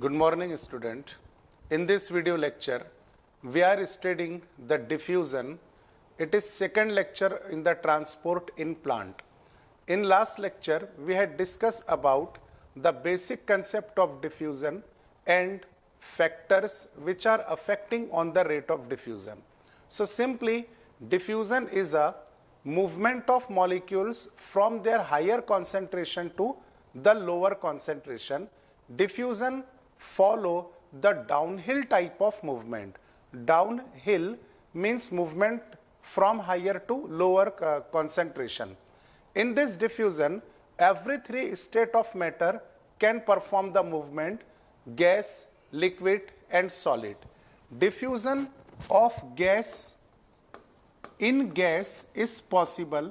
Good morning, student. In this video lecture, we are studying the diffusion. It is second lecture in the transport in plant. In last lecture, we had discussed about the basic concept of diffusion and factors which are affecting on the rate of diffusion. So simply, diffusion is a movement of molecules from their higher concentration to the lower concentration. Diffusion follow the downhill type of movement. Downhill means movement from higher to lower concentration. In this diffusion, every three state of matter can perform the movement: gas, liquid and solid. Diffusion of gas in gas is possible.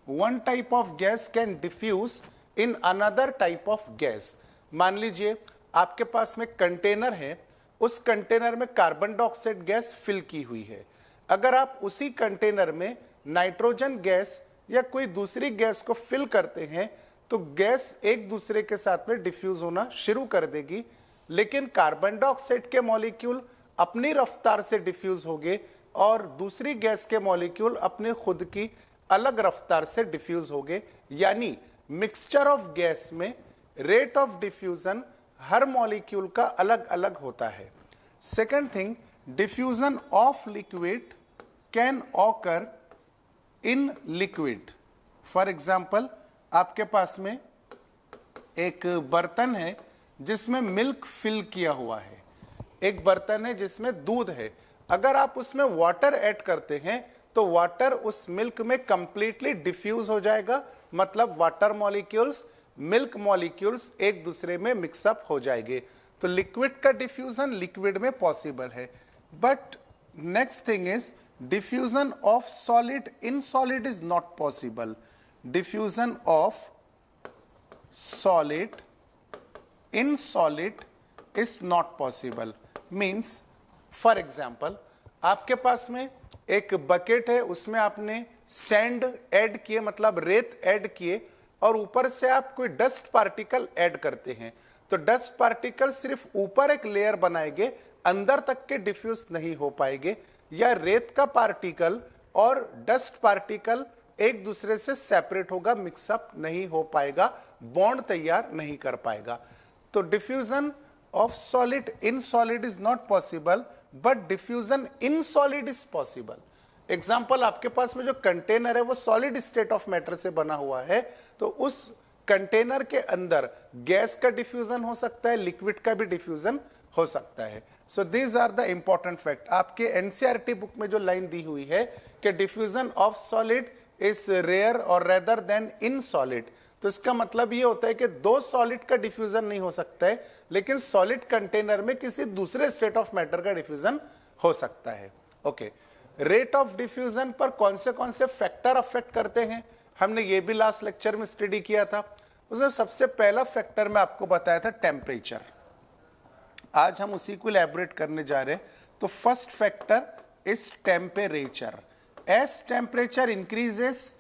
One type of gas can diffuse in another type of gas. मान लीजिए आपके पास में container है, उस container में carbon dioxide gas fill की हुई है। अगर आप उसी कंटेनर में नाइट्रोजन गैस या कोई दूसरी गैस को फिल करते हैं तो गैस एक दूसरे के साथ में डिफ्यूज होना शुरू कर देगी, लेकिन कार्बन डाइऑक्साइड के मॉलिक्यूल अपनी रफ्तार से डिफ्यूज होंगे और दूसरी गैस के मॉलिक्यूल अपने खुद की अलग रफ्तार से डिफ्यूज होंगे। यानी मिक्सचर ऑफ गैस में rate of diffusion her molecule का अलग अलग होता है। Second thing, diffusion of liquid can occur in liquid. For example, आपके पास में एक बर्तन है जिसमें मिल्क फिल किया हुआ है, एक बर्तन है जिसमें दूध है। अगर आप उसमें वाटर ऐड करते हैं तो वाटर उस मिल्क में कंप्लीटली डिफ्यूज हो जाएगा, मतलब वाटर मॉलिक्यूल्स मिल्क मॉलिक्यूल्स एक दूसरे में मिक्सअप हो जाएंगे। तो लिक्विड का डिफ्यूजन लिक्विड में पॉसिबल है। But next thing is diffusion of solid in solid is not possible. Diffusion of solid in solid is not possible means, for example, आपके पास में एक बकेट है, उसमें आपने सैंड ऐड किए, मतलब रेत ऐड किए, और ऊपर से आप कोई डस्ट पार्टिकल ऐड करते हैं तो डस्ट पार्टिकल सिर्फ ऊपर एक लेयर बनाएंगे, अंदर तक के डिफ्यूज नहीं हो पाएंगे। या रेत का पार्टिकल और डस्ट पार्टिकल एक दूसरे से सेपरेट होगा, मिक्सअप नहीं हो पाएगा, बॉन्ड तैयार नहीं कर पाएगा। तो diffusion of solid in solid is not possible, but diffusion in solid is possible. Example, आपके पास में जो कंटेनर है वो सॉलिड स्टेट ऑफ मैटर से बना हुआ है, तो उस कंटेनर के अंदर गैस का डिफ्यूजन हो सकता है, लिक्विड का भी डिफ्यूजन हो सकता है। So these are the important fact. आपके एनसीईआरटी बुक में जो लाइन दी हुई है कि diffusion of solid is rare और रेदर देन इन सॉलिड, तो इसका मतलब ये होता है कि दो सॉलिड का डिफ्यूजन नहीं हो सकता है, लेकिन सॉलिड कंटेनर में किसी दूसरे स्टेट ऑफ मैटर का डिफ्यूजन हो सकता है। ओके, रेट ऑफ डिफ्यूजन पर कौन से फैक्टर अफेक्ट करते हैं, हमने ये भी लास्ट लेक्चर में स्टडी किया था। उसमें सबसे पहला फैक्टर मैं आपको बताया था टेम्परेचर। आज हम उसी को इलैबोरेट करने जा रहे हैं। तो first factor is temperature. As temperature increases,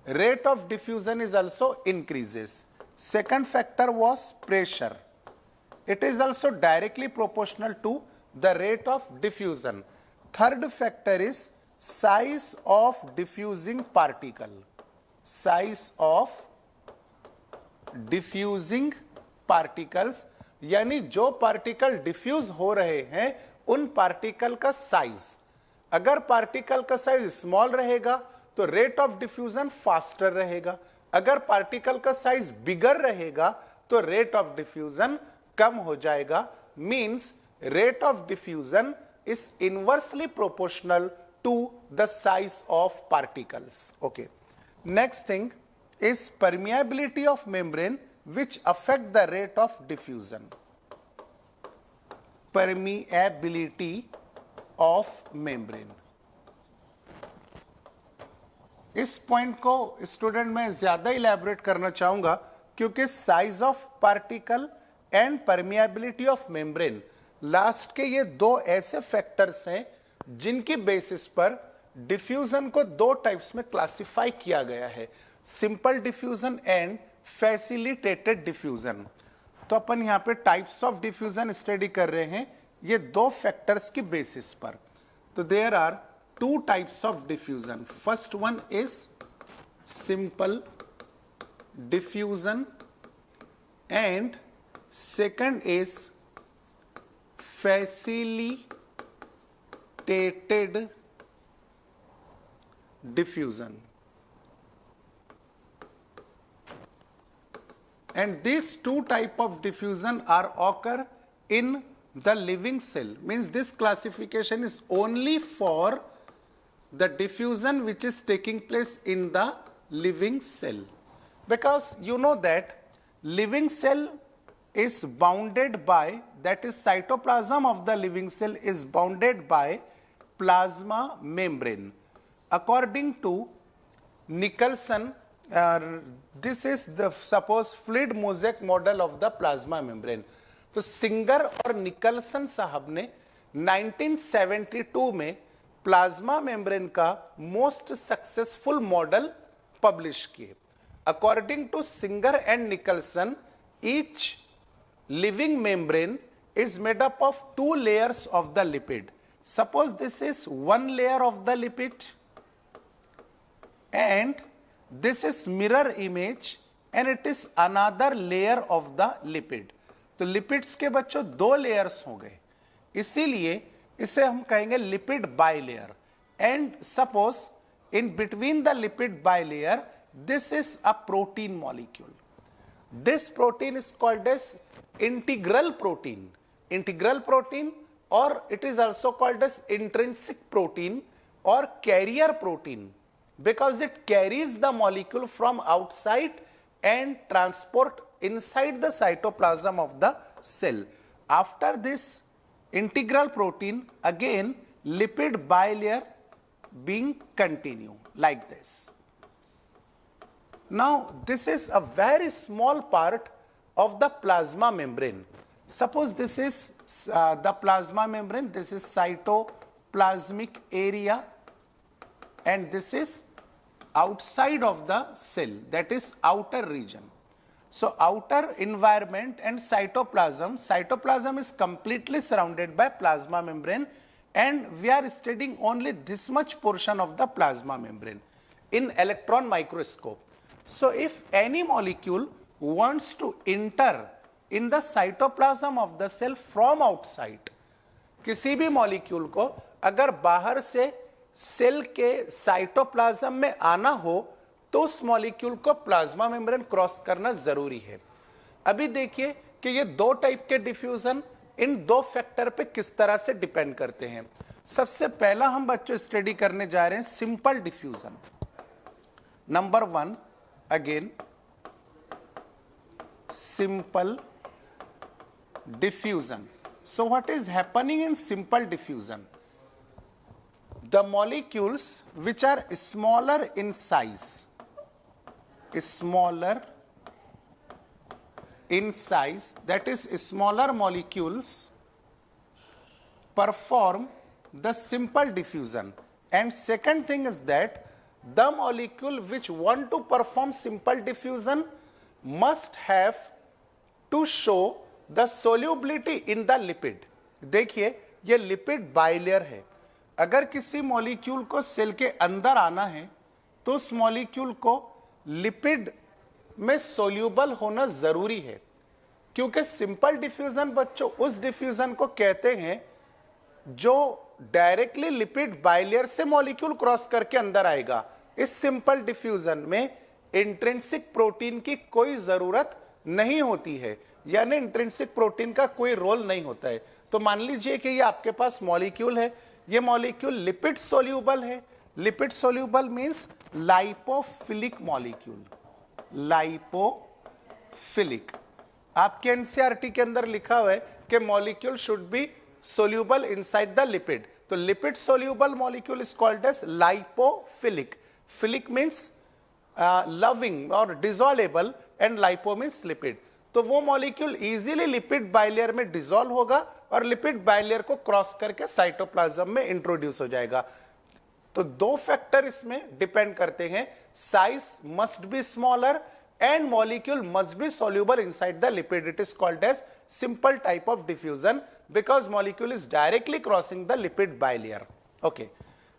rate of diffusion is also increases. Second factor was pressure. It is also directly proportional to the rate of diffusion. Third factor is size of diffusing particle. Size of diffusing particles, यानी जो particle diffuse हो रहे हैं उन particle का size. अगर particle का size small रहेगा तो रेट ऑफ डिफ्यूजन फास्टर रहेगा, अगर पार्टिकल का साइज बिगर रहेगा तो रेट ऑफ डिफ्यूजन कम हो जाएगा। Means rate of diffusion is inversely proportional to the size of particles. Okay, next thing is permeability of membrane which affect the rate of diffusion. Permeability of membrane. इस point को student में ज्यादा elaborate करना चाहूंगा क्योंकि size of particle and permeability of membrane last के ये दो ऐसे फैक्टर्स हैं जिनकी बेसिस पर डिफ्यूजन को दो टाइप्स में क्लासिफाई किया गया है, simple diffusion and facilitated diffusion. तो अपन यहां पे टाइप्स ऑफ डिफ्यूजन स्टडी कर रहे हैं ये दो फैक्टर्स की बेसिस पर। तो there are two types of diffusion. First one is simple diffusion and second is facilitated diffusion, and these two type of diffusion are occur in the living cell. Means this classification is only for the diffusion which is taking place in the living cell, because you know that living cell is bounded by, that is cytoplasm of the living cell is bounded by plasma membrane. According to Nicholson, this is the suppose fluid mosaic model of the plasma membrane. तो Singer और Nicolson साहब ने 1972 में plasma membrane का most successful model publish किए। According to Singer and Nicolson, each living membrane is made up of two layers of the lipid. Suppose this is one layer of the lipid and this is mirror image and it is another layer of the lipid. तो lipids के बच्चों दो layers हो गए, इसीलिए इसे हम कहेंगे lipid bilayer. And suppose in between the lipid bilayer this is a protein molecule. This protein is called as integral protein. Integral protein, or it is also called as intrinsic protein or carrier protein, because it carries the molecule from outside and transport inside the cytoplasm of the cell. After this integral protein, again lipid bilayer being continue like this. Now this is a very small part of the plasma membrane. Suppose this is the plasma membrane, this is cytoplasmic area, and this is outside of the cell, that is outer region. So outer environment and cytoplasm is completely surrounded by plasma membrane, and we are studying only this much portion of the plasma membrane in electron microscope. So if any molecule wants to enter in the cytoplasm of the cell from outside, किसी भी molecule को अगर बाहर से cell के cytoplasm में आना हो तो उस मॉलिक्यूल को प्लाज्मा मेम्ब्रेन क्रॉस करना जरूरी है। अभी देखिए कि ये दो टाइप के डिफ्यूजन इन दो फैक्टर पे किस तरह से डिपेंड करते हैं। सबसे पहला हम बच्चों स्टडी करने जा रहे हैं simple diffusion. Number one, again simple diffusion. So what is happening in simple diffusion? The molecules which are smaller in size, that is smaller molecules perform the simple diffusion. And second thing is that the molecule which want to perform simple diffusion must have to show the solubility in the lipid. देखिए ये lipid bilayer है, अगर किसी molecule को cell के अंदर आना है तो उस मॉलिक्यूल को लिपिड में सोल्यूबल होना जरूरी है, क्योंकि सिंपल डिफ्यूजन बच्चों उस डिफ्यूजन को कहते हैं जो डायरेक्टली लिपिड बाइलेयर से मॉलिक्यूल क्रॉस करके अंदर आएगा। इस सिंपल डिफ्यूजन में इंट्रिंसिक प्रोटीन की कोई जरूरत नहीं होती है, यानी इंट्रिंसिक प्रोटीन का कोई रोल नहीं होता है। तो मान लीजिए कि ये आपके पास मॉलिक्यूल है, ये मॉलिक्यूल लिपिड सोल्यूबल है। Lipid soluble means lipophilic molecule, lipophilic. आपके एनसीईआरटी के अंदर लिखा हुआ है कि molecule should be soluble inside the lipid. तो lipid soluble molecule is called as lipophilic. Philic means loving और dissolvable and lipo means lipid. तो वो मॉलिक्यूल इजीली लिपिड बाइलेयर में डिसॉल्व होगा और लिपिड बाइलेयर को क्रॉस करके साइटोप्लाज्म में इंट्रोड्यूस हो जाएगा। तो दो फैक्टर इसमें डिपेंड करते हैं, size must be smaller and molecule must be soluble inside the lipid. It is called as simple type of diffusion because molecule is directly crossing the lipid bilayer. Okay.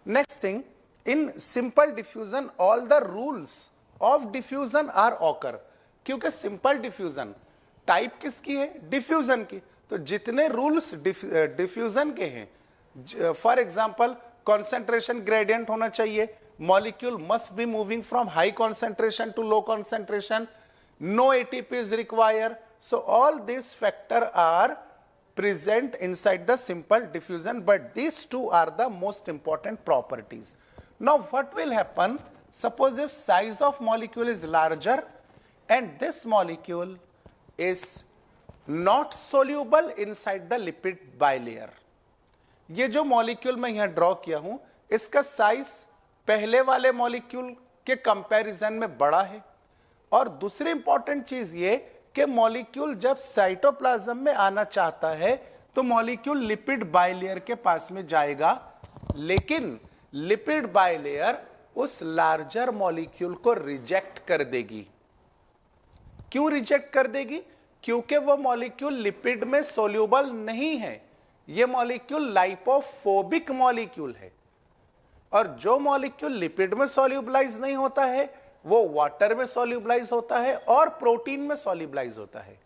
Next thing, in simple diffusion all the rules of diffusion are occur. क्योंकि simple diffusion type किसकी है? Diffusion की. तो जितने rules diffusion के हैं, for example concentration gradient होना चाहिए, molecule must be moving from high concentration to low concentration, no ATP is require. So all this factor are present inside the simple diffusion, but these two are the most important properties. Now what will happen? Suppose if size of molecule is larger and this molecule is not soluble inside the lipid bilayer. ये जो molecule मैं यहां draw किया हूं, इसका size पहले वाले molecule के कंपैरिजन में बड़ा है. और दूसरी इंपॉर्टेंट चीज ये कि मॉलिक्यूल जब साइटोप्लाज्म में आना चाहता है तो मॉलिक्यूल लिपिड बाइलेयर के पास में जाएगा, लेकिन लिपिड बाइलेयर उस लार्जर मॉलिक्यूल को रिजेक्ट कर देगी. क्यों रिजेक्ट कर देगी? क्योंकि वो मॉलिक्यूल लिपिड में सोल्यूबल नहीं है. ये मॉलिक्यूल लाइपोफोबिक मॉलिक्यूल है, और जो मॉलिक्यूल लिपिड में सोल्यूबलाइज नहीं होता है वो वाटर में सोल्यूबलाइज होता है और प्रोटीन में सोल्यूबलाइज होता है.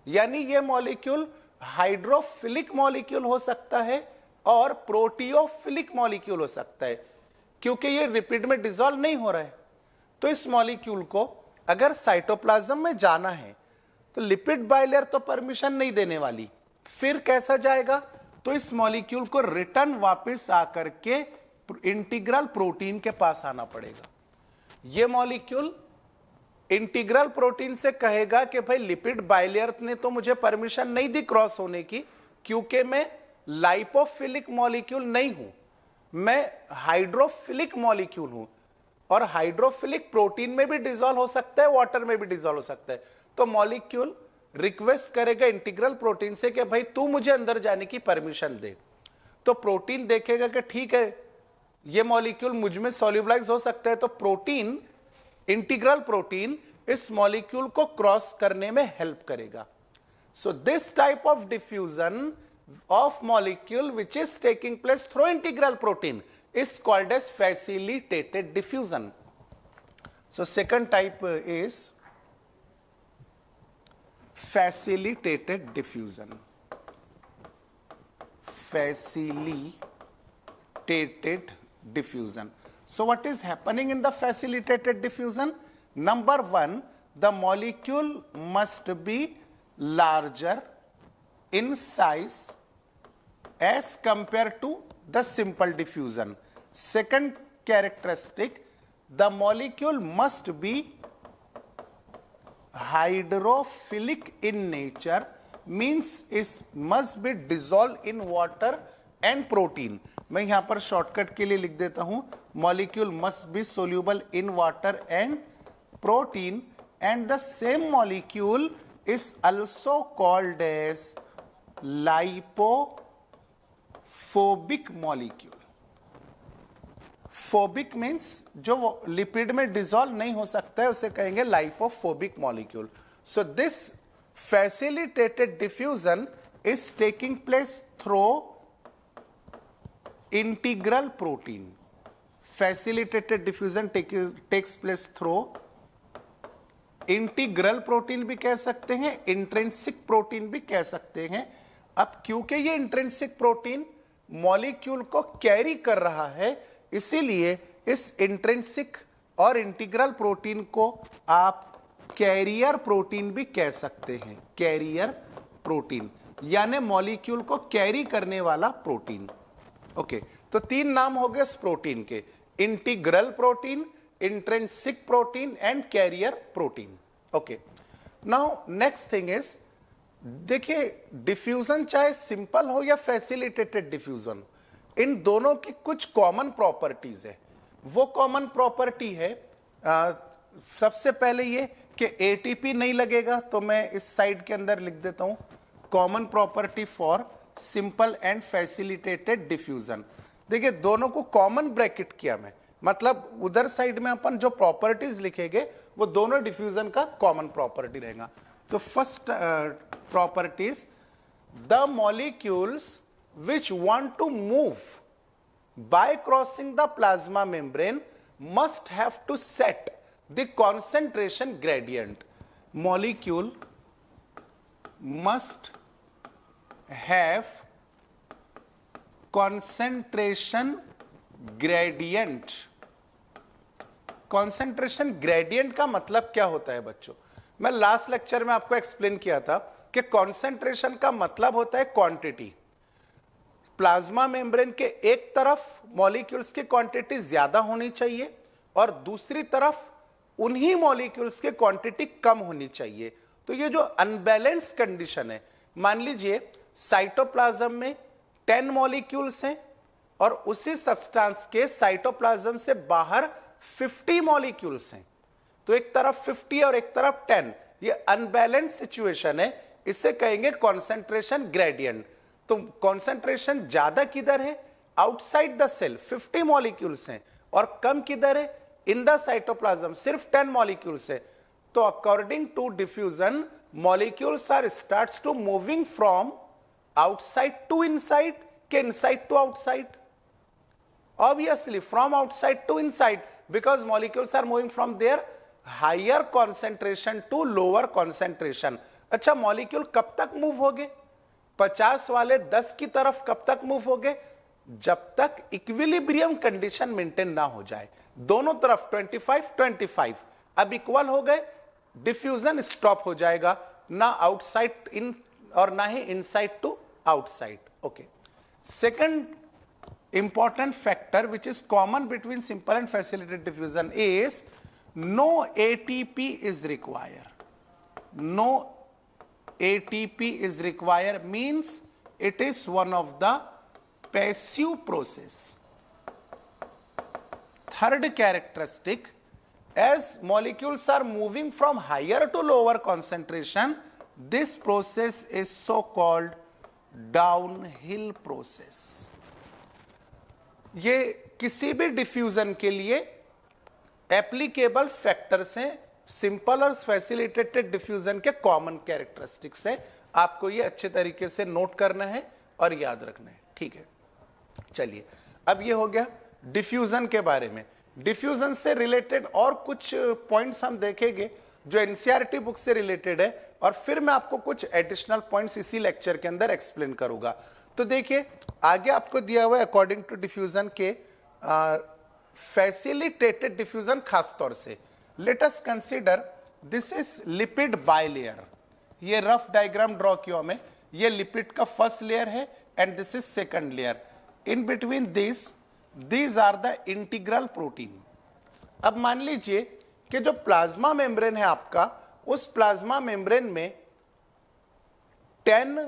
यानी ये मॉलिक्यूल हाइड्रोफिलिक मॉलिक्यूल हो सकता है और प्रोटियोफिलिक मॉलिक्यूल हो सकता है, क्योंकि ये लिपिड में डिसॉल्व नहीं हो रहा है. तो इस मॉलिक्यूल को अगर साइटोप्लाज्म में जाना है तो लिपिड बाइलेयर तो परमिशन नहीं देने वाली. फिर कैसा जाएगा? तो इस मॉलिक्यूल को रिटर्न वापस आकर के इंटीग्रल प्रोटीन के पास आना पड़ेगा. ये मॉलिक्यूल इंटीग्रल प्रोटीन से कहेगा कि भाई लिपिड बाइलेयर ने तो मुझे परमिशन नहीं दी क्रॉस होने की, क्योंकि मैं लाइपोफिलिक मॉलिक्यूल नहीं हूं, मैं हाइड्रोफिलिक मॉलिक्यूल हूं, और हाइड्रोफिलिक प्रोटीन में भी डिसॉल्व हो सकता है, वाटर में भी डिसॉल्व हो सकता है. तो मॉलिक्यूल रिक्वेस्ट करेगा इंटीग्रल प्रोटीन से कि भाई तू मुझे अंदर जाने की परमिशन दे. तो प्रोटीन देखेगा कि ठीक है ये मॉलिक्यूल मुझ में सॉल्युबलाइज हो सकता है, तो प्रोटीन, इंटीग्रल प्रोटीन इस मॉलिक्यूल को क्रॉस करने में हेल्प करेगा. So this type of diffusion of molecule which is taking place through integral protein is called as facilitated diffusion. So second type is facilitated diffusion. Facilitated diffusion. So what is happening in the facilitated diffusion? Number one, the molecule must be larger in size as compared to the simple diffusion. Second characteristic, the molecule must be hydrophilic in nature, means it must be dissolved in water and protein. मैं यहां पर shortcut के लिए लिख देता हूं, molecule must be soluble in water and protein, and the same molecule is also called as lipophobic molecule. Phobic means जो lipid में डिसॉल्व नहीं हो सकता है उसे कहेंगे lipophobic molecule. So this facilitated diffusion is taking place through integral protein. Facilitated diffusion takes place through integral protein भी कह सकते हैं, इंट्रिंसिक प्रोटीन भी कह सकते हैं. अब क्योंकि ये इंट्रिंसिक प्रोटीन मॉलिक्यूल को कैरी कर रहा है, इसीलिए इस इंट्रिंसिक और इंटीग्रल प्रोटीन को आप कैरियर प्रोटीन भी कह सकते हैं. कैरियर प्रोटीन यानी मॉलिक्यूल को कैरी करने वाला प्रोटीन. ओके, तो तीन नाम हो गए इस प्रोटीन के: integral protein, intrinsic protein and carrier protein. Okay, now next thing is, देखिए डिफ्यूजन चाहे सिंपल हो या फैसिलिटेटेड डिफ्यूजन, इन दोनों की कुछ कॉमन प्रॉपर्टीज है. वो कॉमन प्रॉपर्टी है सबसे पहले ये कि एटीपी नहीं लगेगा, तो मैं इस साइड के अंदर लिख देता हूं common property for simple and facilitated diffusion. देखिए दोनों को कॉमन ब्रैकेट किया मैं, मतलब उधर साइड में अपन जो प्रॉपर्टीज लिखेंगे वो दोनों डिफ्यूजन का कॉमन प्रॉपर्टी रहेगा। तो first properties, the molecules which want to move by crossing the plasma membrane must have to set the concentration gradient. Molecule must have concentration gradient. concentration gradient का मतलब क्या होता है बच्चों? मैं लास्ट लेक्चर में आपको एक्सप्लेन किया था कि concentration का मतलब होता है क्वांटिटी। प्लाज्मा मेम्ब्रेन के एक तरफ मॉलिक्यूल्स की क्वांटिटी ज्यादा होनी चाहिए और दूसरी तरफ उन्हीं मॉलिक्यूल्स की क्वांटिटी कम होनी चाहिए। तो ये जो अनबैलेंस कंडीशन है, मान लीजिए साइटोप्लाज्म में 10 मॉलिक्यूल्स हैं और उसी सब्सटेंस के साइटोप्लाज्म से बाहर 50 मॉलिक्यूल्स हैं, तो एक तरफ 50 और एक तरफ 10, ये अनबैलेंस सिचुएशन है, इसे कहेंगे कॉन्सेंट्रेशन ग्रेडियंट। तो कॉन्सेंट्रेशन ज्यादा किधर है? आउटसाइड द सेल 50 मॉलिक्यूल्स हैं, और कम किधर है? इन द साइटोप्लाज्म सिर्फ 10 मॉलिक्यूल्स है। तो according to diffusion, molecules are starts to moving from outside to inside के inside to outside? Obviously from outside to inside, because molecules are moving from their higher concentration to lower concentration. अच्छा, molecule कब तक move हो गए? 50 वाले 10 की तरफ कब तक मूव हो गए? जब तक इक्विलिब्रियम कंडीशन मेंटेन ना हो जाए। दोनों तरफ 25-25 अब इक्वल हो गए, डिफ्यूजन स्टॉप हो जाएगा, ना आउटसाइड इन और ना ही inside to outside. Okay, second important factor which is common between simple and facilitated diffusion is no ATP is required. No ATP is required means it is one of the passive process. Third characteristic, as molecules are moving from higher to lower concentration, this process is so called downhill process. ये किसी भी diffusion के लिए applicable factors हैं, simple और facilitated diffusion के common characteristics है। आपको ये अच्छे तरीके से नोट करना है और याद रखना है, ठीक है। चलिए, अब ये हो गया डिफ्यूजन के बारे में। डिफ्यूजन से रिलेटेड और कुछ पॉइंट्स हम देखेंगे जो एनसीईआरटी बुक से रिलेटेड है, और फिर मैं आपको कुछ एडिशनल पॉइंट्स इसी लेक्चर के अंदर एक्सप्लेन करूंगा। तो देखिए, आगे आपको दिया हुआ है अकॉर्डिंग टू डिफ्यूजन के फैसिलिटेटेड डिफ्यूजन खास तौर से। Let us consider this is lipid bilayer. ये रफ डायग्राम ड्रॉ किया हमें, ये लिपिड का फर्स्ट लेयर है and this is second layer. In between these are the integral protein. अब मान लीजिए कि जो प्लाज्मा मेम्ब्रेन है आपका, उस प्लाज्मा मेम्ब्रेन में 10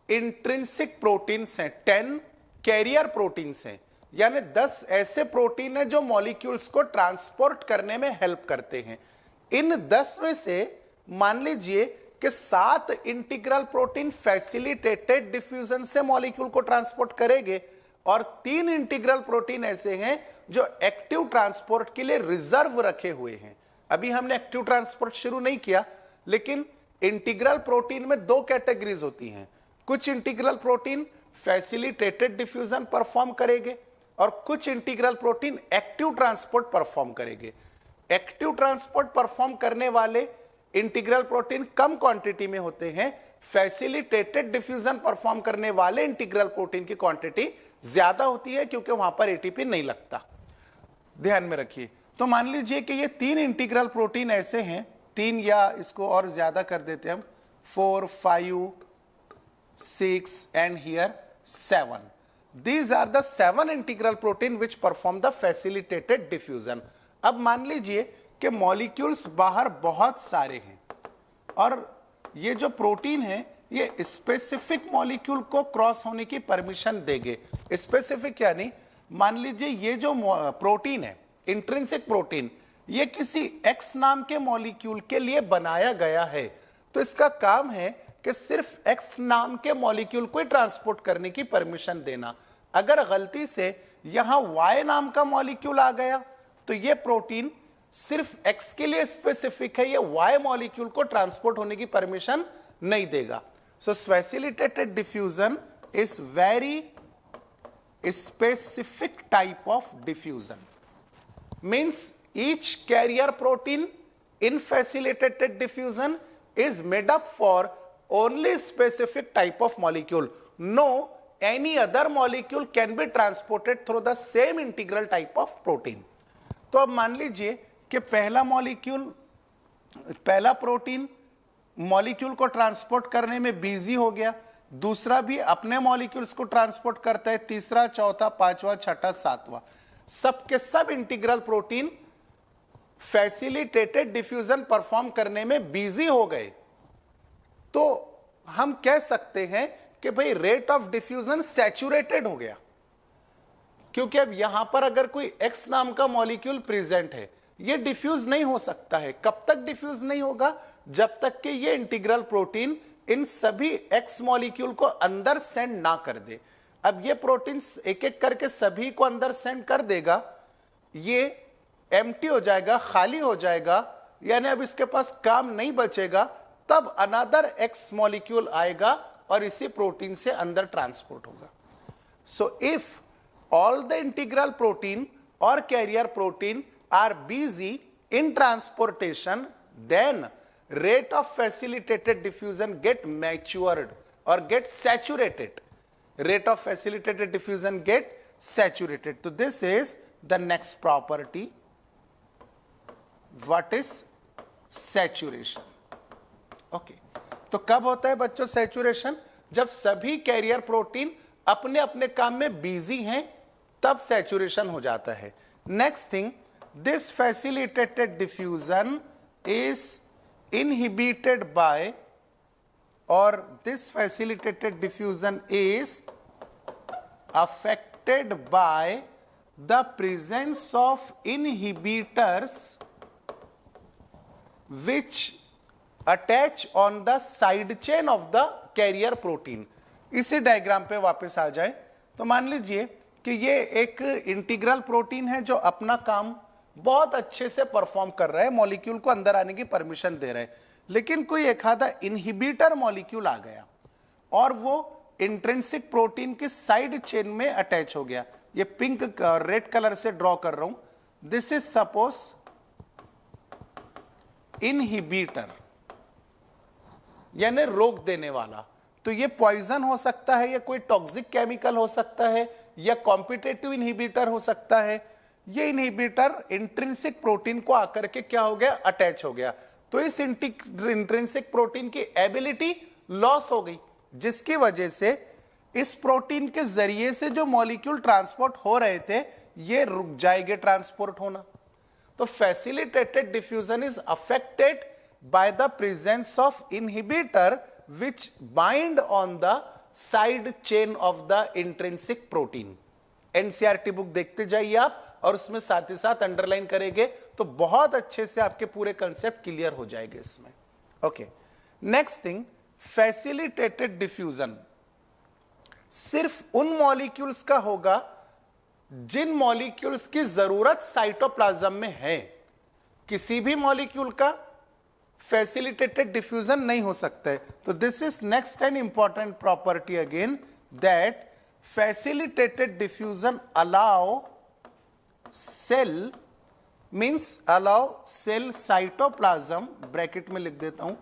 इंट्रिंसिक प्रोटीन्स हैं, 10 कैरियर प्रोटीन्स हैं, यानी 10 ऐसे प्रोटीन है जो मॉलिक्यूल्स को ट्रांसपोर्ट करने में हेल्प करते हैं। इन 10 में से मान लीजिए कि 7 इंटीग्रल प्रोटीन फैसिलिटेटेड डिफ्यूजन से मॉलिक्यूल को ट्रांसपोर्ट करेंगे, और 3 इंटीग्रल प्रोटीन ऐसे हैं जो एक्टिव ट्रांसपोर्ट के लिए रिजर्व रखे हुए हैं। अभी हमने एक्टिव ट्रांसपोर्ट शुरू नहीं किया, लेकिन इंटीग्रल प्रोटीन में 2 कैटेगरीज होती हैं। कुछ integral protein facilitated diffusion perform करेंगे और कुछ integral protein active transport perform करेंगे। एक्टिव ट्रांसपोर्ट परफॉर्म करने वाले इंटीग्रल प्रोटीन कम क्वांटिटी में होते हैं, फैसिलिटेटेड डिफ्यूजन परफॉर्म करने वाले इंटीग्रल प्रोटीन की क्वांटिटी ज्यादा होती है, क्योंकि वहां पर एटीपी नहीं लगता। ध्यान में रखिए। तो मान लीजिए कि ये 3 इंटीग्रल प्रोटीन ऐसे हैं, 3 या इसको और ज्यादा कर देते हम, 4, 5, 6 and here 7. These are the 7 integral protein which perform the facilitated diffusion. अब मान लीजिए कि मॉलिक्यूल्स बाहर बहुत सारे हैं, और ये जो प्रोटीन है ये स्पेसिफिक मॉलिक्यूल को क्रॉस होने की परमिशन देंगे। स्पेसिफिक यानी मान लीजिए ये जो प्रोटीन है, इंट्रिंसिक प्रोटीन, ये किसी एक्स नाम के मॉलिक्यूल के लिए बनाया गया है, तो इसका काम है कि सिर्फ एक्स नाम के मॉलिक्यूल को ट्रांसपोर्ट करने की परमिशन देना। अगर गलती से यहां वाई नाम का मॉलिक्यूल आ गया तो ये प्रोटीन सिर्फ एक्स के लिए स्पेसिफिक है, ये वाई मॉलिक्यूल को ट्रांसपोर्ट होने की परमिशन नहीं देगा. So facilitated diffusion is very specific type of diffusion. Means each carrier protein in facilitated diffusion is made up for only specific type of molecule. No any other molecule can be transported through the same integral type of protein. तो अब मान लीजिए कि पहला protein molecule को transport करने में busy हो गया, दूसरा भी अपने मॉलिक्यूल्स को ट्रांसपोर्ट करता है, तीसरा, चौथा, पांचवा, छठा, सातवां, सबके सब integral protein facilitated diffusion perform करने में बिजी हो गए. तो हम कह सकते हैं कि भाई रेट ऑफ डिफ्यूजन सैचुरेटेड हो गया, क्योंकि अब यहां पर अगर कोई एक्स नाम का मॉलिक्यूल प्रेजेंट है, ये डिफ्यूज नहीं हो सकता है. कब तक डिफ्यूज नहीं होगा? जब तक कि ये इंटीग्रल प्रोटीन इन सभी एक्स मॉलिक्यूल को अंदर सेंड ना कर दे. अब ये प्रोटीन एक एक करके सभी को अंदर सेंड कर देगा, ये एम्प्टी हो जाएगा, खाली हो जाएगा, यानी अब इसके पास काम नहीं बचेगा. तब अनदर एक्स मॉलिक्यूल आएगा और इसी प्रोटीन से अंदर ट्रांसपोर्ट होगा. So if all the integral protein और carrier protein are busy in transportation, then rate of facilitated diffusion get matured or get saturated. Rate of facilitated diffusion get saturated. So this is the next property. What is saturation? Okay. तो कब होता है बच्चों saturation? जब सभी carrier protein अपने अपने काम में बिजी हैं, तब saturation हो जाता है. Next thing, this facilitated diffusion is inhibited by, or this facilitated diffusion is affected by the presence of inhibitors which attach on the side chain of the carrier protein. इसी diagram पे वापस आ जाए तो मान लीजिए कि ये एक इंटीग्रल प्रोटीन है जो अपना काम बहुत अच्छे से परफॉर्म कर रहा है, मॉलिक्यूल को अंदर आने की परमिशन दे रहा है, लेकिन कोई एक आधा इनहिबिटर मॉलिक्यूल आ गया और वो इंट्रिंसिक प्रोटीन की साइड चेन में अटैच हो गया. ये पिंक रेड कलर से ड्रॉ कर रहा हूं. दिस इज सपोज इनहिबिटर, यानी रोक देने वाला. तो ये पॉइजन हो सकता है, या कोई टॉक्सिक केमिकल हो सकता है, या कॉम्पिटेटिव इनहिबिटर हो सकता है. ये इनहिबिटर इंट्रिंसिक प्रोटीन को आकर के क्या हो गया? अटैच हो गया. तो इस इंट्रिंसिक प्रोटीन की एबिलिटी लॉस हो गई, जिसकी वजह से इस प्रोटीन के जरिए से जो मॉलिक्यूल ट्रांसपोर्ट हो रहे थे, ये रुक जाएंगे ट्रांसपोर्ट होना. तो facilitated diffusion is affected by the presence of inhibitor which bind on the side chain of the intrinsic protein. NCERT book देखते जाइए आप, और उसमें साथ ही साथ अंडरलाइन करेंगे तो बहुत अच्छे से आपके पूरे कंसेप्ट क्लियर हो जाएंगे इसमें. Okay, next thing, facilitated diffusion सिर्फ उन मॉलिक्यूल्स का होगा जिन मॉलिक्यूल्स की जरूरत साइटोप्लाज्म में है. किसी भी मॉलिक्यूल का फैसिलिटेटेड डिफ्यूजन नहीं हो सकता है. तो this is next and important property again, that facilitated diffusion allow cell, means allow cell cytoplasm, bracket में लिख देता हूं,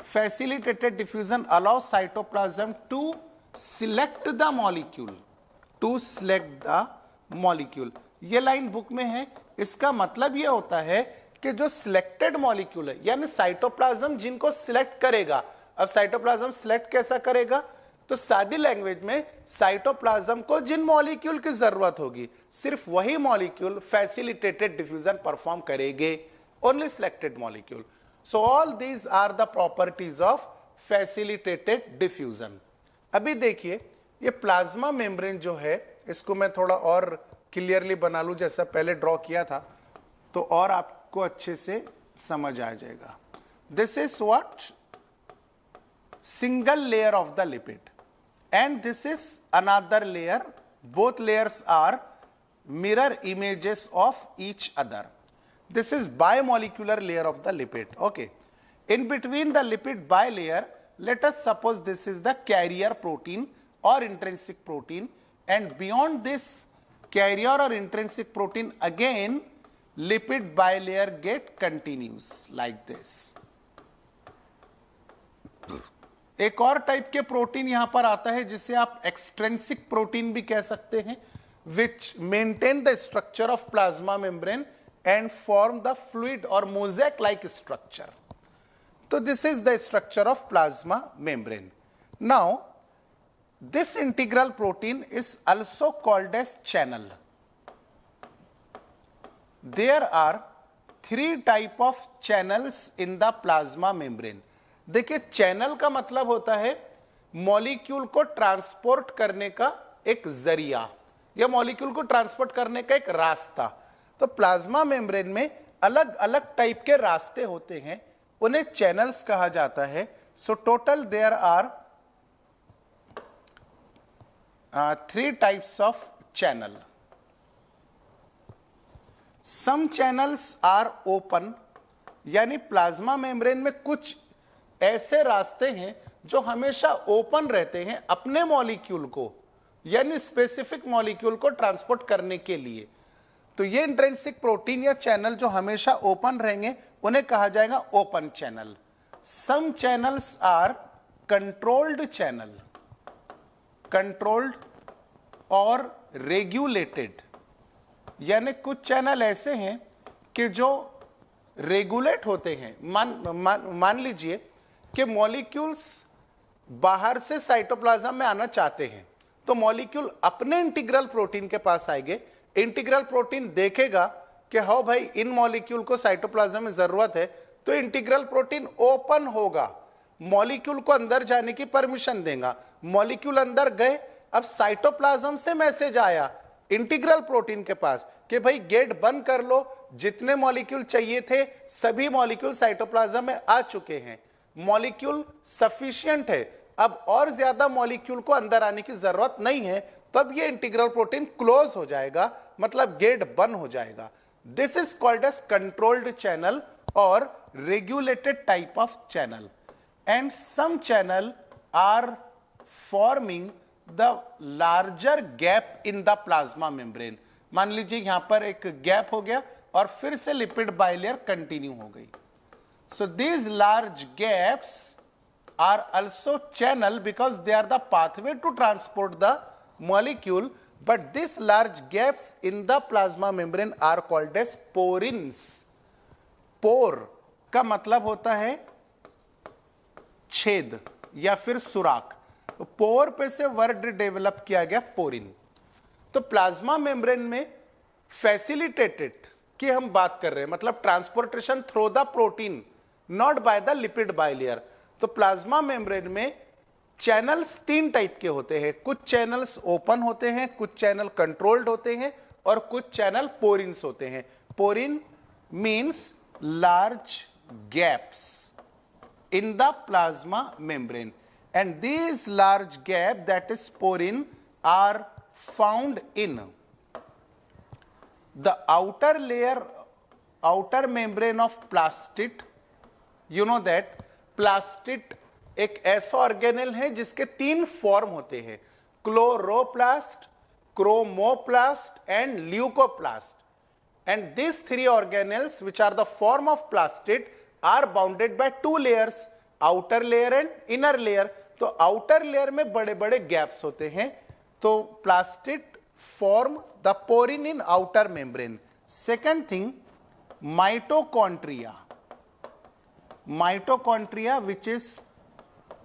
facilitated diffusion allow cytoplasm to select the molecule, to select the molecule. ये लाइन बुक में है. इसका मतलब यह होता है कि जो सिलेक्टेड मॉलिक्यूल है, यानी साइटोप्लाज्म जिनको सिलेक्ट करेगा. अब साइटोप्लाज्म सिलेक्ट कैसा करेगा? तो सादी लैंग्वेज में साइटोप्लाज्म को जिन मॉलिक्यूल की जरूरत होगी, सिर्फ वही मॉलिक्यूल फैसिलिटेटेड डिफ्यूजन परफॉर्म करेंगे, only selected molecule. So all these are the properties of facilitated diffusion. अभी देखिए, ये प्लाज्मा मेम्ब्रेन जो है, इसको मैं थोड़ा और क्लियरली बना लूं, जैसा पहले ड्रॉ किया था, तो और आपको अच्छे से समझ आ जाएगा. This is what single layer of the lipid, and this is another layer. Both layers are mirror images of each other. This is bimolecular layer of the lipid. Okay. In between the lipid bilayer, let us suppose this is the carrier protein or intrinsic protein, and beyond this carrier or intrinsic protein again lipid bilayer get continues like this. एक और type के protein यहां पर आता है जिसे आप extrinsic protein भी कह सकते हैं, which maintain the structure of plasma membrane and form the fluid or mosaic like structure. So this is the structure of plasma membrane. Now this integral protein is also called as channel. There are three type of channels in the plasma membrane. देखिए channel का मतलब होता है molecule को transport करने का एक जरिया या मॉलिक्यूल को ट्रांसपोर्ट करने का एक रास्ता। तो प्लाज्मा मेम्ब्रेन में अलग अलग टाइप के रास्ते होते हैं, उन्हें चैनल्स कहा जाता है। So total there are 3 types of channel. Some channels are open, यानी प्लाज्मा मेम्ब्रेन में कुछ ऐसे रास्ते हैं जो हमेशा ओपन रहते हैं अपने मॉलिक्यूल को, यानी स्पेसिफिक मॉलिक्यूल को ट्रांसपोर्ट करने के लिए। तो ये इंट्रिंसिक प्रोटीन या चैनल जो हमेशा ओपन रहेंगे उन्हें कहा जाएगा open channel. Some channels are controlled channel, controlled और रेगुलेटेड, यानी कुछ चैनल ऐसे हैं कि जो रेगुलेट होते हैं। मान लीजिए कि मॉलिक्यूल्स बाहर से साइटोप्लाज्म में आना चाहते हैं, तो मॉलिक्यूल अपने इंटीग्रल प्रोटीन के पास आएंगे, इंटीग्रल प्रोटीन देखेगा कि हाँ भाई इन मॉलिक्यूल को साइटोप्लाज्म में जरूरत है, तो इंटीग्रल प्रोटीन ओपन होगा, मॉलिक्यूल को अंदर जाने की परमिशन देगा। मॉलिक्यूल अंदर गए, अब साइटोप्लाज्म से मैसेज आया इंटीग्रल प्रोटीन के पास कि भाई गेट बंद कर लो, जितने मॉलिक्यूल चाहिए थे सभी मॉलिक्यूल साइटोप्लाज्म में आ चुके हैं, मॉलिक्यूल सफिशिएंट है, अब और ज्यादा मॉलिक्यूल को अंदर आने की जरूरत नहीं है, तब ये इंटीग्रल प्रोटीन क्लोज हो जाएगा, मतलब गेट बंद हो जाएगा। This is called as controlled channel और regulated type of channel. And some channel are forming the larger gap in the plasma membrane. मान लीजिए यहां पर एक गैप हो गया और फिर से लिपिड बाइलेयर कंटिन्यू हो गई। So these large gaps are also channel because they are the pathway to transport the molecule, but these large gaps in the plasma membrane are called as porins. Pore का मतलब होता है छेद या फिर सुराख। तो पोर पे से वर्ड डेवलप किया गया पोरिन। तो प्लाज्मा मेम्ब्रेन में फैसिलिटेटेड की हम बात कर रहे हैं, मतलब transportation through the protein, not by the lipid bilayer. तो प्लाज्मा मेम्ब्रेन में चैनल्स 3 टाइप के होते हैं, कुछ चैनल्स ओपन होते हैं, कुछ चैनल कंट्रोल्ड होते हैं और कुछ चैनल पोरिन्स होते हैं। Porin means large gaps in the plasma membrane, and these large gap that is porin are found in the outer layer, outer membrane of plastid. You know that plastid एक ऐसा organelle है जिसके 3 form होते हैं, chloroplast, chromoplast and leucoplast. And these 3 organelles which are the form of plastid are bounded by 2 layers, outer layer and inner layer। तो outer layer में बड़े बड़े गैप्स होते हैं, तो plastid form the porin in outer membrane. Second thing, mitochondria, mitochondria which is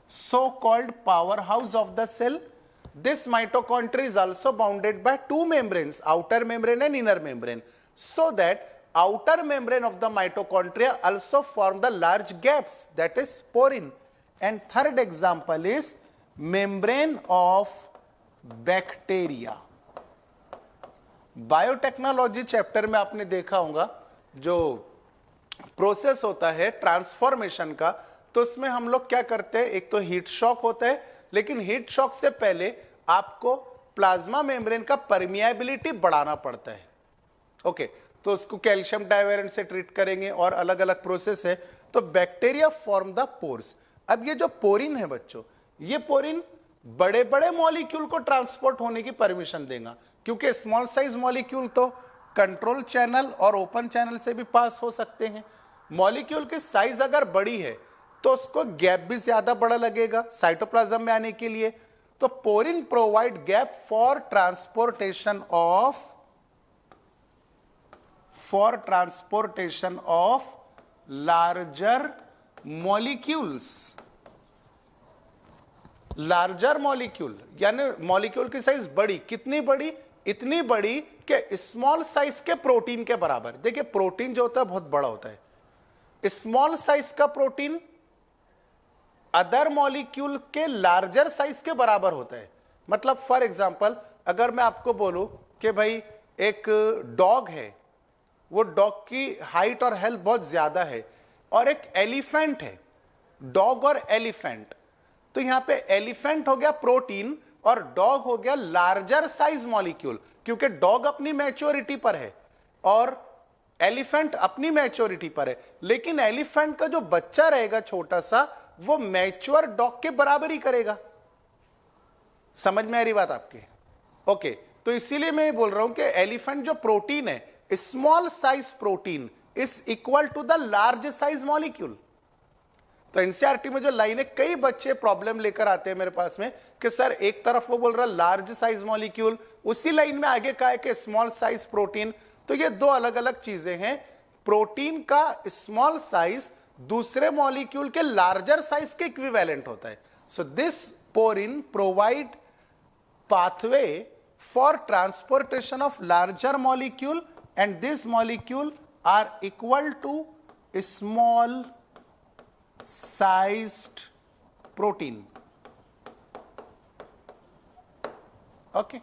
so called powerhouse of the cell. This mitochondria is also bounded by 2 membranes, outer membrane and inner membrane, so that outer membrane of the mitochondria also form the large gaps, that is porin. And third example is membrane of bacteria. Biotechnology chapter में आपने देखा होगा जो process होता है transformation का, तो उसमें हम लोग क्या करते हैं, एक तो हीट शॉक होता है, लेकिन हीट शॉक से पहले आपको प्लाज्मा मेम्ब्रेन का परमिएबिलिटी बढ़ाना पड़ता है। ओके, तो उसको कैल्शियम डाइवेलेंट से ट्रीट करेंगे और अलग अलग प्रोसेस है। तो बैक्टीरिया फॉर्म द पोर्स। अब ये जो पोरिन है बच्चों, ये पोरिन बड़े बड़े मॉलिक्यूल को ट्रांसपोर्ट होने की परमिशन देगा, क्योंकि स्मॉल साइज मॉलिक्यूल तो कंट्रोल चैनल और ओपन चैनल से भी पास हो सकते हैं। मॉलिक्यूल की साइज अगर बड़ी है तो उसको गैप भी ज्यादा बड़ा लगेगा साइटोप्लाज्म में आने के लिए। तो porin provide gap for transportation of larger molecules. Larger molecule यानी मॉलिक्यूल की साइज बड़ी, कितनी बड़ी? इतनी बड़ी कि स्मॉल साइज के प्रोटीन के बराबर। देखिए प्रोटीन जो होता है बहुत बड़ा होता है, स्मॉल साइज का प्रोटीन अदर मॉलिक्यूल के लार्जर साइज के बराबर होता है। मतलब फॉर एग्जांपल अगर मैं आपको बोलूं कि भाई एक डॉग है, वो डॉग की हाइट और हेल्थ बहुत ज्यादा है, और एक एलिफेंट है, डॉग और एलिफेंट, तो यहां पे एलिफेंट हो गया प्रोटीन और डॉग हो गया लार्जर साइज मॉलिक्यूल, क्योंकि डॉग अपनी मैच्योरिटी पर है और एलिफेंट अपनी मैच्योरिटी पर है। लेकिन एलिफेंट का जो बच्चा रहेगा छोटा सा, वो मैच्योर डॉग के बराबर ही करेगा। समझ में आ रही बात आपकी? ओके, तो इसीलिए मैं बोल रहा हूं कि एलिफेंट जो प्रोटीन है, small size protein is equal to the large size molecule. तो एनसीईआरटी में जो लाइन है, कई बच्चे प्रॉब्लम लेकर आते हैं मेरे पास में कि सर एक तरफ वो बोल रहा लार्ज साइज मॉलिक्यूल, उसी लाइन में आगे कहा है कि स्मॉल साइज प्रोटीन। तो ये दो अलग अलग चीजें हैं। प्रोटीन का स्मॉल साइज दूसरे मॉलिक्यूल के लार्जर साइज के इक्विवेलेंट होता है। So this porin provide pathway for transportation of larger molecule, and this molecule are equal to small sized protein. Okay,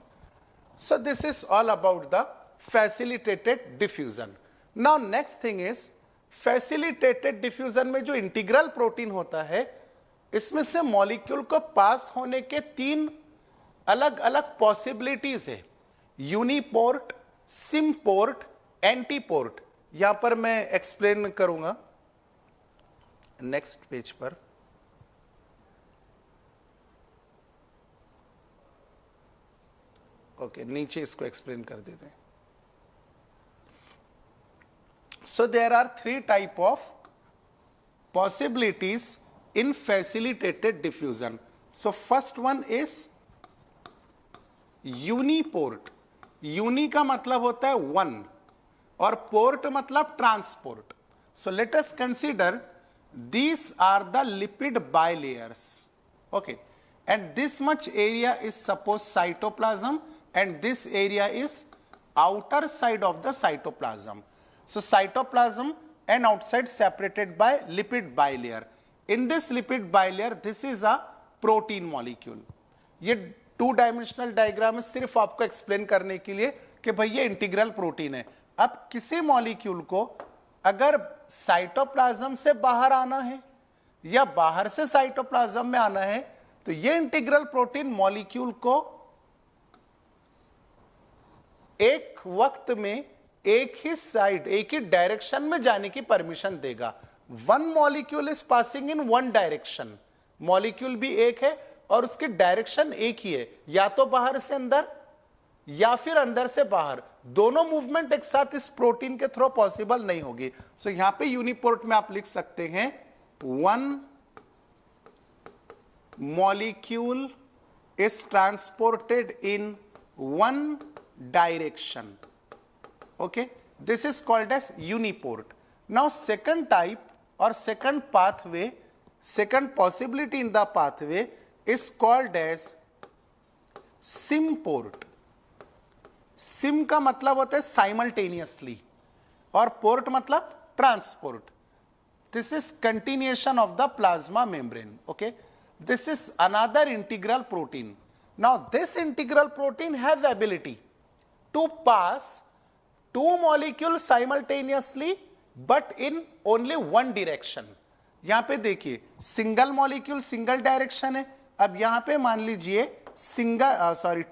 so this is all about the facilitated diffusion. Now next thing is facilitated diffusion में जो integral protein होता है, इसमें से molecule को पास होने के तीन अलग अलग पॉसिबिलिटीज है, यूनिपोर्ट, सिमपोर्ट, एंटीपोर्ट। यहां पर मैं एक्सप्लेन करूंगा नेक्स्ट पेज पर। ओके, नीचे इसको एक्सप्लेन कर देते हैं। So there are 3 type of possibilities in facilitated diffusion. So first one is uniport. Uni का मतलब होता है वन और पोर्ट मतलब transport. So let us consider these are the lipid bilayers, okay, and this much area is suppose cytoplasm and this area is outer side of the cytoplasm. So cytoplasm and outside separated by lipid bilayer. In this lipid bilayer, this is a protein molecule. ये 2 dimensional diagram है सिर्फ आपको explain करने के लिए कि भाई ये इंटीग्रल प्रोटीन है। अब किसी मॉलिक्यूल को अगर साइटोप्लाज्म से बाहर आना है या बाहर से साइटोप्लाज्म में आना है, तो ये इंटीग्रल प्रोटीन मॉलिक्यूल को एक वक्त में एक ही साइड, एक ही डायरेक्शन में जाने की परमिशन देगा। One molecule is passing in one direction. Molecule भी एक है और उसकी डायरेक्शन एक ही है, या तो बाहर से अंदर या फिर अंदर से बाहर। दोनों मूवमेंट एक साथ इस प्रोटीन के थ्रू पॉसिबल नहीं होगी। सो यहां पे यूनिपोर्ट में आप लिख सकते हैं one molecule is transported in one direction. Okay, this is called as uniport. Now second type और second pathway, second possibility in the pathway is called as symport. Sim का मतलब होता है साइमल्टेनियसली और पोर्ट मतलब transport. This is continuation of the plasma membrane. Okay, this is another integral protein. Now this integral protein have ability to pass 2 molecules simultaneously but in only one direction। यहां पे देखिए single molecule single direction है। अब यहां पे मान लीजिए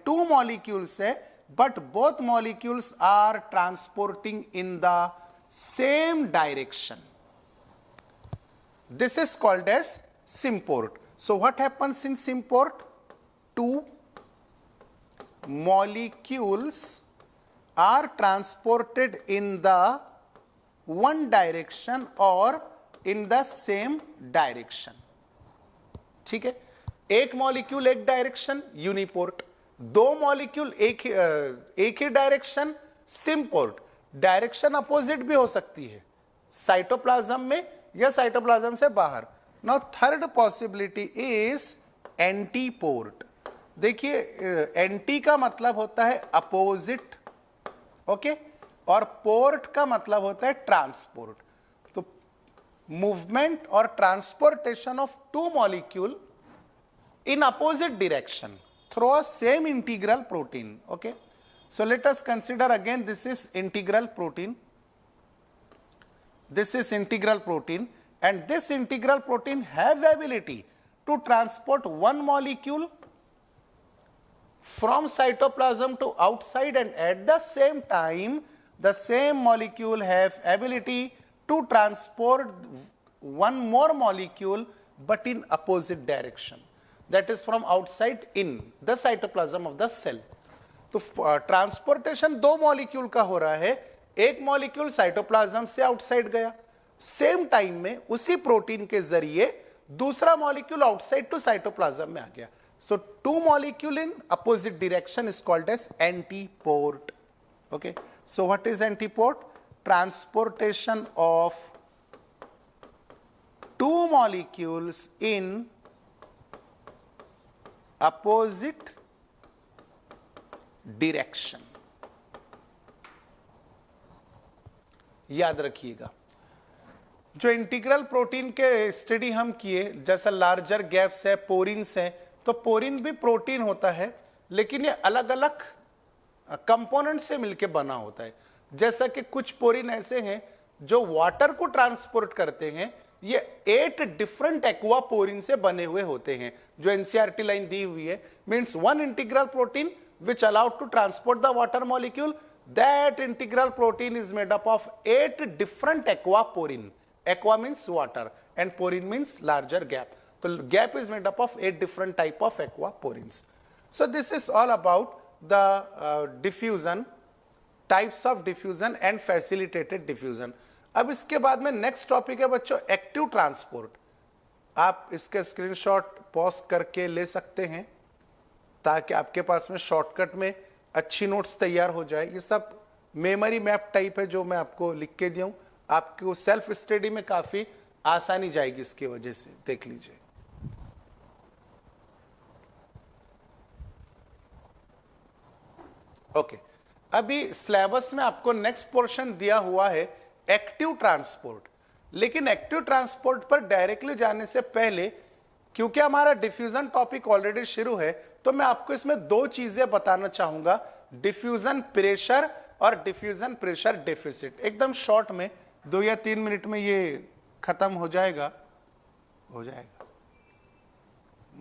2 molecules है, but both molecules are transporting in the same direction. This is called as symport. So what happens in symport? Two molecules are transported in the one direction or in the same direction. ठीक है, एक molecule एक direction, uniport. दो molecule एक ही direction, symport. Direction opposite भी हो सकती है, साइटोप्लाज्म में या साइटोप्लाज्म से बाहर. Now third possibility is antiport. देखिए, एंटी का मतलब होता है अपोजिट, ओके, और पोर्ट का मतलब होता है ट्रांसपोर्ट. तो मूवमेंट और transportation of two molecule in opposite direction through a same integral protein. Okay, so let us consider again, this is integral protein, this is integral protein, and this integral protein have ability to transport one molecule from cytoplasm to outside, and at the same time the same molecule have ability to transport one more molecule but in opposite direction, that is from outside in the cytoplasm of the cell. तो transportation दो molecule का हो रहा है, एक molecule cytoplasm से outside गया, same time में उसी प्रोटीन के जरिए दूसरा मॉलिक्यूल आउटसाइड टू साइटोप्लाज्म में आ गया. So two molecule in opposite direction is called as antiport. Okay, so what is antiport? Transportation of two molecules in opposite direction. याद रखिएगा, जो इंटीग्रल प्रोटीन के स्टडी हम किए, जैसा लार्जर गैप्स है, पोरिन्स है, तो पोरिन भी प्रोटीन होता है, लेकिन ये अलग अलग कंपोनेंट से मिलकर बना होता है. जैसा कि कुछ पोरिन ऐसे हैं जो वाटर को ट्रांसपोर्ट करते हैं, ये 8 डिफरेंट एक्वा पोरिन से बने हुए होते हैं, जो एनसीईआरटी लाइन दी हुई है. Means one integral protein which allowed to transport the water molecule, that integral protein is made up of 8 different aquaporine. Aqua means water and porine means larger gap. So gap is made up of 8 different type of aquaporins. So this is all about the diffusion, types of diffusion and facilitated diffusion. अब इसके बाद में next topic है बच्चों active transport. आप इसके screenshot pause करके ले सकते हैं ताकि आपके पास में शॉर्टकट में अच्छी नोट्स तैयार हो जाए. ये सब मेमोरी मैप टाइप है जो मैं आपको लिख के दिया हूं, आपको सेल्फ स्टडी में काफी आसानी जाएगी इसकी वजह से. देख लीजिए. ओके, अभी सिलेबस में आपको नेक्स्ट पोर्शन दिया हुआ है एक्टिव ट्रांसपोर्ट. लेकिन एक्टिव ट्रांसपोर्ट पर डायरेक्टली जाने से पहले, क्योंकि हमारा डिफ्यूजन टॉपिक ऑलरेडी शुरू है, तो मैं आपको इसमें दो चीजें बताना चाहूंगा, डिफ्यूजन प्रेशर और डिफ्यूजन प्रेशर डेफिसिट. एकदम शॉर्ट में 2 या 3 मिनट में ये खत्म हो जाएगा.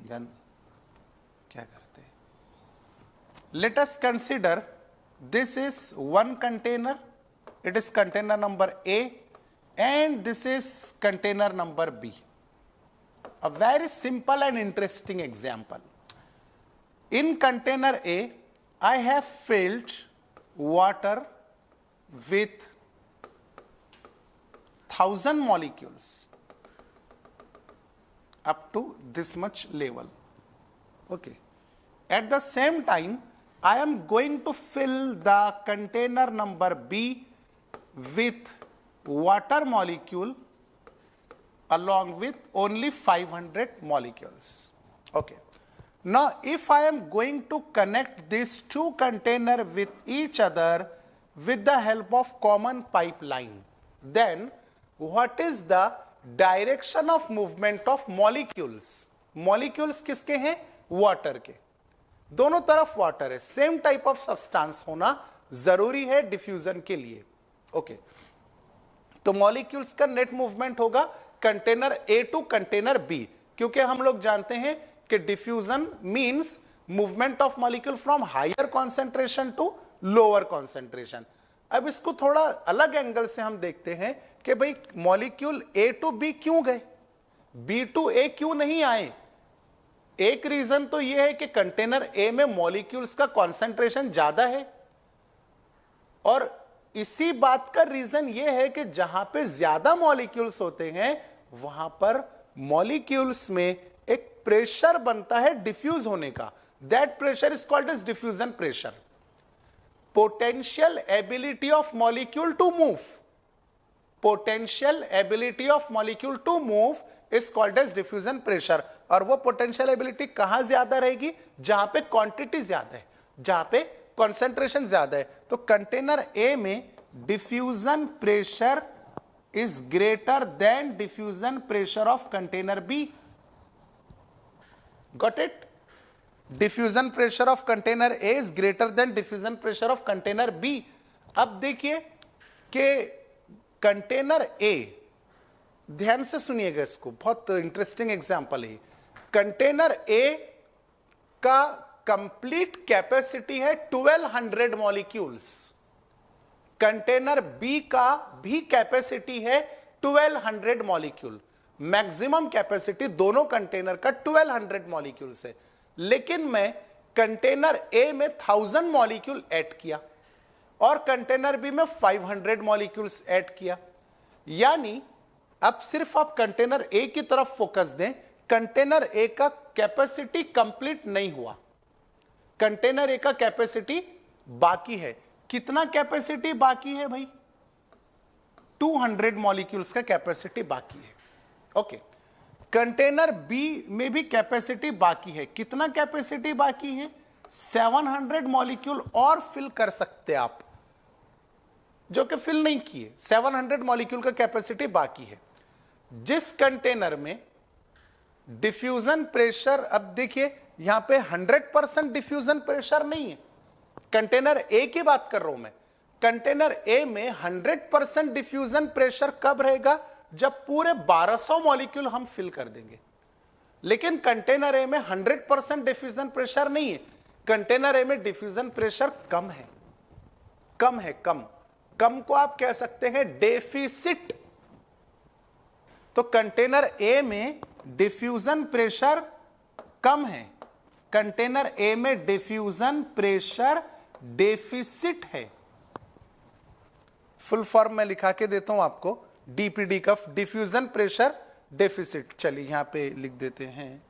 जान क्या करते हैं. Late us consider this is one container, it is container number A and this is container number B. A very simple and interesting example. In container A, I have filled water with 1000 molecules up to this much level. Okay. At the same time, I am going to fill the container number B with water molecule along with only 500 molecules. Okay. Now, if I am going to connect these two containers with each other with the help of common pipeline, then what is the direction of movement of molecules? Molecules किसके हैं? Water के. दोनों तरफ water है. Same type of substance होना जरूरी है diffusion के लिए. Okay. तो मॉलिक्यूल्स का नेट मूवमेंट होगा container A to container B, क्योंकि हम लोग जानते हैं कि diffusion means movement of molecule from higher concentration to lower concentration. अब इसको थोड़ा अलग एंगल से हम देखते हैं कि भाई मॉलिक्यूल ए टू बी क्यों गए, बी टू ए क्यों नहीं आए। एक रीजन तो यह है कि कंटेनर ए में मॉलिक्यूल्स का कॉन्सेंट्रेशन ज्यादा है, और इसी बात का रीजन यह है कि जहां पे ज्यादा मॉलिक्यूल्स होते हैं वहां पर मॉलिक्यूल्स में एक प्रेशर बनता है डिफ्यूज होने का। That pressure is called as diffusion pressure. Potential ability of molecule to move, potential ability of molecule to move is called as diffusion pressure. और वो पोटेंशियल एबिलिटी कहां ज्यादा रहेगी, जहां पे क्वांटिटी ज्यादा है, जहां पे कॉन्सेंट्रेशन ज्यादा है। तो कंटेनर ए में diffusion pressure is greater than diffusion pressure of container B. Got it? Diffusion pressure of container A is greater than diffusion pressure of container B. अब देखिए कि कंटेनर A, ध्यान से सुनिएगा इसको, बहुत इंटरेस्टिंग एग्जांपल है। कंटेनर A का कंप्लीट कैपेसिटी है 1200 मॉलिक्यूल्स, कंटेनर बी का भी कैपेसिटी है 1200 मॉलिक्यूल। मैक्सिमम कैपेसिटी दोनों कंटेनर का 1200 मॉलिक्यूल से, लेकिन मैं कंटेनर ए में 1000 मॉलिक्यूल ऐड किया और कंटेनर बी में 500 मॉलिक्यूल्स ऐड किया। यानी अब सिर्फ आप कंटेनर ए की तरफ फोकस दें, कंटेनर ए का कैपेसिटी कंप्लीट नहीं हुआ, कंटेनर ए का कैपेसिटी बाकी है। कितना कैपेसिटी बाकी है भाई, 200 मॉलिक्यूल्स का कैपेसिटी बाकी है। ओके, कंटेनर बी में भी कैपेसिटी बाकी है। कितना कैपेसिटी बाकी है, 700 मॉलिक्यूल और फिल कर सकते आप, जो कि फिल नहीं किए। 700 मॉलिक्यूल का कैपेसिटी बाकी है। जिस कंटेनर में डिफ्यूजन प्रेशर, अब देखिए यहां पे 100% डिफ्यूजन प्रेशर नहीं है, कंटेनर ए की बात कर रहा हूं मैं। कंटेनर ए में 100% डिफ्यूजन प्रेशर कब रहेगा, जब पूरे 1200 मॉलिक्यूल हम फिल कर देंगे। लेकिन कंटेनर ए में 100% डिफ्यूजन प्रेशर नहीं है, कंटेनर ए में डिफ्यूजन प्रेशर कम है, कम है, कम को आप कह सकते हैं डेफिसिट। तो कंटेनर ए में डिफ्यूजन प्रेशर कम है, कंटेनर ए में डिफ्यूजन प्रेशर डेफिसिट है। फुल फॉर्म में लिखा के देता हूं आपको, डीपीडी का, डिफ्यूजन प्रेशर डेफिसिट। चलिए यहां पे लिख देते हैं,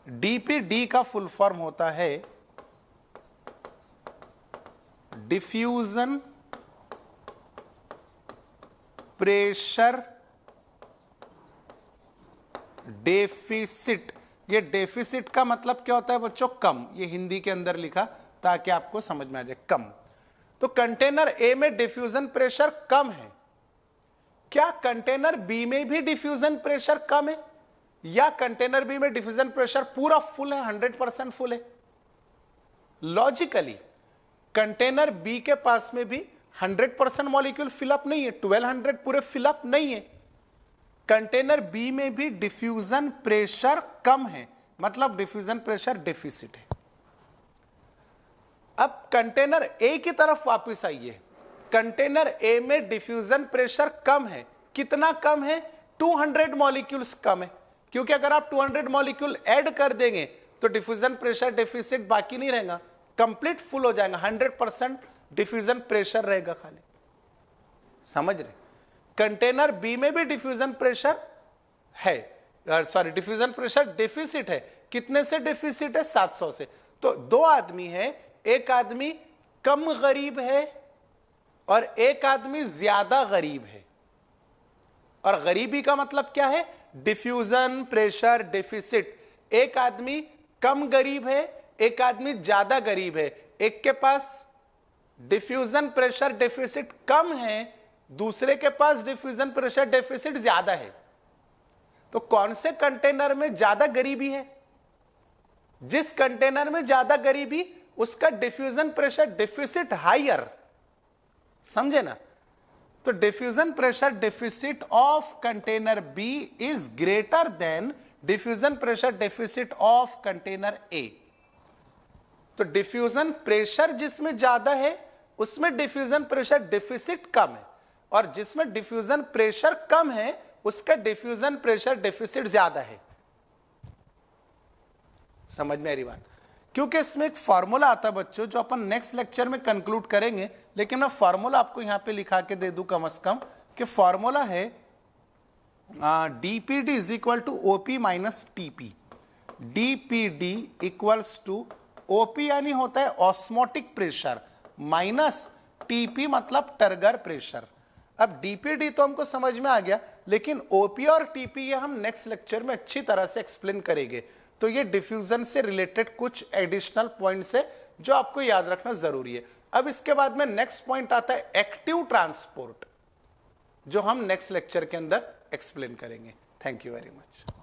डीपीडी का फुल फॉर्म होता है डिफ्यूजन प्रेशर डेफिसिट। ये डेफिसिट का मतलब क्या होता है बच्चों, कम। ये हिंदी के अंदर लिखा ताकि आपको समझ में आ जाए, कम। तो कंटेनर ए में डिफ्यूजन प्रेशर कम है। क्या कंटेनर बी में भी डिफ्यूजन प्रेशर कम है, या कंटेनर बी में डिफ्यूजन प्रेशर पूरा फुल है, 100% फुल है? लॉजिकली कंटेनर बी के पास में भी 100% मॉलिक्यूल फिलअप नहीं है, 1200 पूरे फिलअप नहीं है। कंटेनर बी में भी डिफ्यूजन प्रेशर कम है, मतलब डिफ्यूजन प्रेशर डेफिसिट है। अब कंटेनर ए की तरफ वापस आइए। कंटेनर ए में डिफ्यूजन प्रेशर कम है। कितना कम है, 200 मॉलिक्यूल्स कम है, क्योंकि अगर आप 200 मॉलिक्यूल ऐड कर देंगे तो डिफ्यूजन प्रेशर डेफिसिट बाकी नहीं रहेगा, कंप्लीट फुल हो जाएगा, 100% डिफ्यूजन प्रेशर रहेगा खाली। समझ रहे? कंटेनर बी में भी डिफ्यूजन प्रेशर है, सॉरी डिफ्यूजन प्रेशर डेफिसिट है। कितने से डेफिसिट है, 700 से। तो दो आदमी है, एक आदमी कम गरीब है और एक आदमी ज्यादा गरीब है। और गरीबी का मतलब क्या है, डिफ्यूजन प्रेशर डेफिसिट। एक आदमी कम गरीब है, एक आदमी ज्यादा गरीब है। एक के पास डिफ्यूजन प्रेशर डेफिसिट कम है, दूसरे के पास डिफ्यूजन प्रेशर डेफिसिट ज्यादा है। तो कौन से कंटेनर में ज्यादा गरीबी है? जिस कंटेनर में ज्यादा गरीबी, उसका डिफ्यूजन प्रेशर डेफिसिट हायर। समझे ना? तो diffusion pressure deficit of container B is greater than diffusion pressure deficit of container A. तो डिफ्यूजन प्रेशर जिसमें ज्यादा है उसमें डिफ्यूजन प्रेशर डेफिसिट कम है, और जिसमें डिफ्यूजन प्रेशर कम है उसका डिफ्यूजन प्रेशर डेफिसिट ज्यादा है। समझ में आ रही बात? क्योंकि इसमें एक फॉर्मूला आता है बच्चों जो अपन नेक्स्ट लेक्चर में कंक्लूड करेंगे, लेकिन मैं फॉर्मूला आपको यहां पे लिखा के दे दूं कम से कम, कि फॉर्मूला है DPD is equal to OP minus TP. DPD equals to OP यानी होता है ऑस्मोटिक प्रेशर माइनस टीपी मतलब टर्गर प्रेशर। अब डीपीडी तो हमको समझ में आ गया, लेकिन ओपी और टीपी ये हम नेक्स्ट लेक्चर में अच्छी तरह से एक्सप्लेन करेंगे। तो ये डिफ्यूजन से रिलेटेड कुछ एडिशनल पॉइंट्स है जो आपको याद रखना जरूरी है। अब इसके बाद में नेक्स्ट पॉइंट आता है एक्टिव ट्रांसपोर्ट, जो हम नेक्स्ट लेक्चर के अंदर एक्सप्लेन करेंगे। Thank you very much.